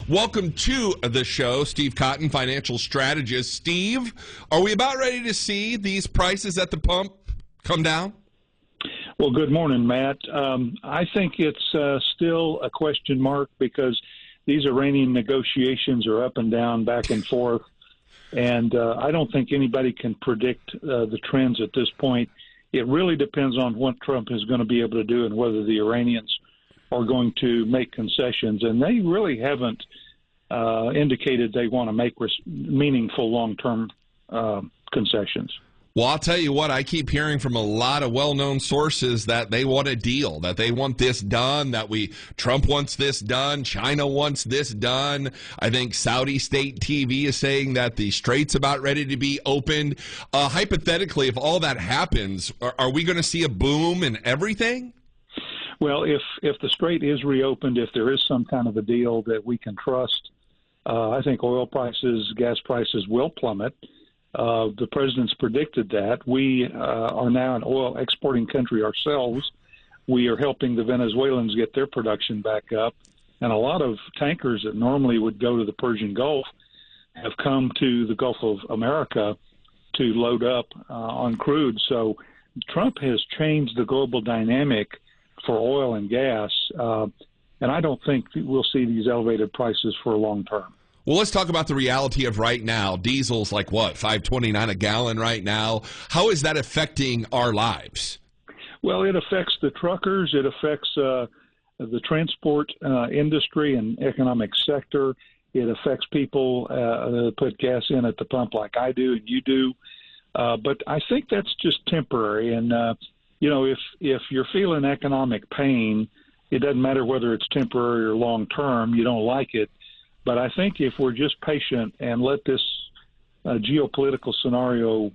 Welcome to the show, Steve Cotton, financial strategist. Steve, are we about ready to see these prices at the pump come down? Well, good morning, Matt. I think it's still a question mark because these Iranian negotiations are up and down, back and forth, and I don't think anybody can predict the trends at this point. It really depends on what Trump is going to be able to do and whether the Iranians are going to make concessions, and they really haven't indicated they want to make meaningful long-term concessions. Well, I'll tell you what, I keep hearing from a lot of well-known sources that they want a deal, that they want this done, Trump wants this done, China wants this done. I think Saudi State TV is saying that the strait's about ready to be opened. Hypothetically, if all that happens, are we going to see a boom in everything? Well, if the strait is reopened, if there is some kind of a deal that we can trust, I think oil prices, gas prices will plummet. The president's predicted that. We are now an oil exporting country ourselves. We are helping the Venezuelans get their production back up. And a lot of tankers that normally would go to the Persian Gulf have come to the Gulf of America to load up on crude. So Trump has changed the global dynamic for oil and gas. And I don't think we'll see these elevated prices for a long term. Well, let's talk about the reality of right now. Diesel's like what, $5.29 a gallon right now? How is that affecting our lives? Well, it affects the truckers. It affects the transport industry and economic sector. It affects people that put gas in at the pump like I do and you do. But I think that's just temporary. And, if you're feeling economic pain, it doesn't matter whether it's temporary or long term. You don't like it. But I think if we're just patient and let this geopolitical scenario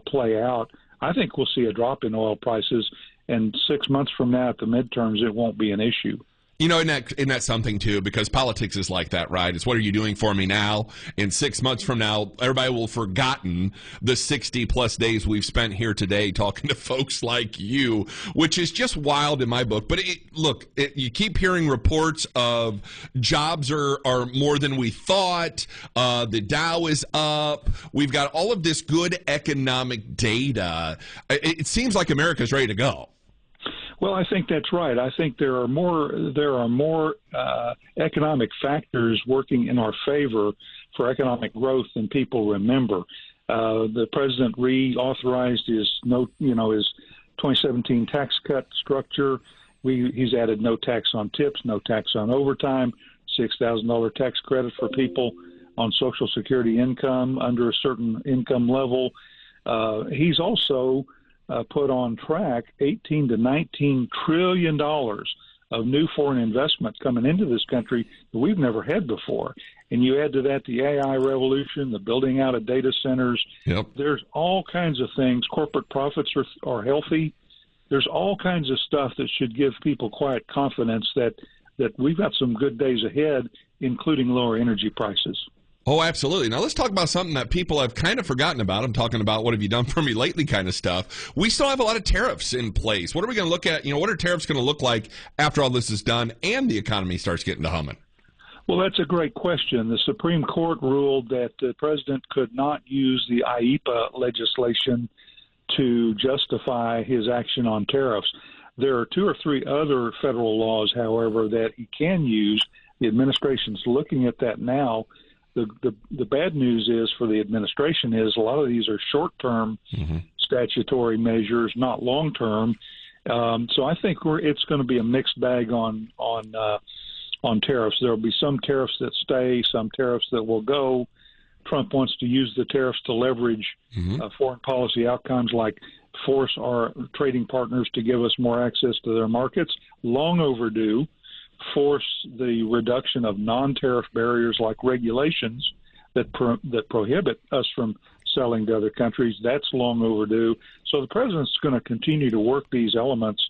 play out, I think we'll see a drop in oil prices. And 6 months from now at the midterms, it won't be an issue. You know, isn't that something, too? Because politics is like that, right? It's what are you doing for me now? In 6 months from now, everybody will have forgotten the 60-plus days we've spent here today talking to folks like you, which is just wild in my book. But you keep hearing reports of jobs are more than we thought. The Dow is up. We've got all of this good economic data. It seems like America's ready to go. Well, I think that's right. I think there are more economic factors working in our favor for economic growth than people remember. The president reauthorized his 2017 tax cut structure. He's added no tax on tips, no tax on overtime, $6,000 tax credit for people on Social Security income under a certain income level. He's also put on track $18 to $19 trillion of new foreign investment coming into this country that we've never had before. And you add to that the AI revolution, the building out of data centers. Yep. There's all kinds of things. Corporate profits are healthy. There's all kinds of stuff that should give people quiet confidence that we've got some good days ahead, including lower energy prices. Oh, absolutely. Now, let's talk about something that people have kind of forgotten about. I'm talking about what have you done for me lately kind of stuff. We still have a lot of tariffs in place. What are we going to look at? What are tariffs going to look like after all this is done and the economy starts getting to humming? Well, that's a great question. The Supreme Court ruled that the president could not use the IEEPA legislation to justify his action on tariffs. There are 2 or 3 other federal laws, however, that he can use. The administration's looking at that now. The bad news is for the administration is a lot of these are short-term statutory measures, not long-term. So I think it's going to be a mixed bag on tariffs. There will be some tariffs that stay, some tariffs that will go. Trump wants to use the tariffs to leverage foreign policy outcomes like force our trading partners to give us more access to their markets. Long overdue. Force the reduction of non-tariff barriers like regulations that prohibit us from selling to other countries. That's long overdue. So the president's going to continue to work these elements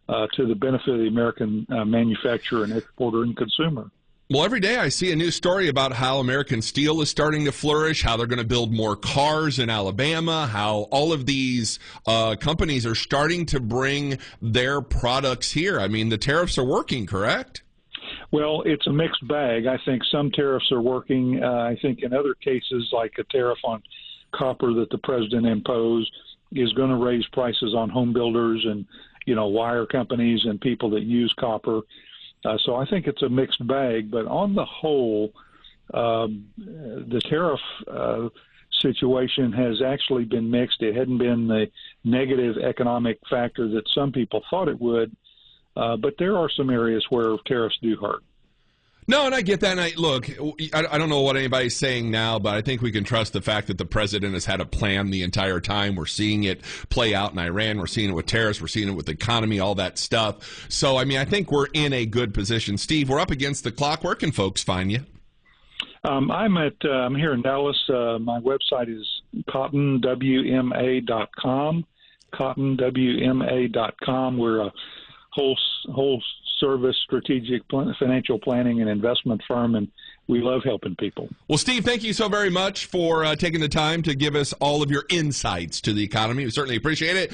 to the benefit of the American manufacturer and exporter and consumer. Well, every day I see a new story about how American steel is starting to flourish, how they're going to build more cars in Alabama, how all of these companies are starting to bring their products here. I mean, the tariffs are working, correct? Well, it's a mixed bag. I think some tariffs are working. I think in other cases, like a tariff on copper that the president imposed, is going to raise prices on home builders and, wire companies and people that use copper. So I think it's a mixed bag. But on the whole, the tariff situation has actually been mixed. It hadn't been the negative economic factor that some people thought it would. But there are some areas where tariffs do hurt. No, and I get that. And I don't know what anybody's saying now, but I think we can trust the fact that the president has had a plan the entire time. We're seeing it play out in Iran. We're seeing it with tariffs. We're seeing it with the economy, all that stuff. So, I think we're in a good position. Steve, we're up against the clock. Where can folks find you? I'm here in Dallas. My website is cottonwma.com. Cottonwma.com. We're a whole service strategic financial planning and investment firm, and we love helping people. Well, Steve, thank you so very much for taking the time to give us all of your insights to the economy. We certainly appreciate it.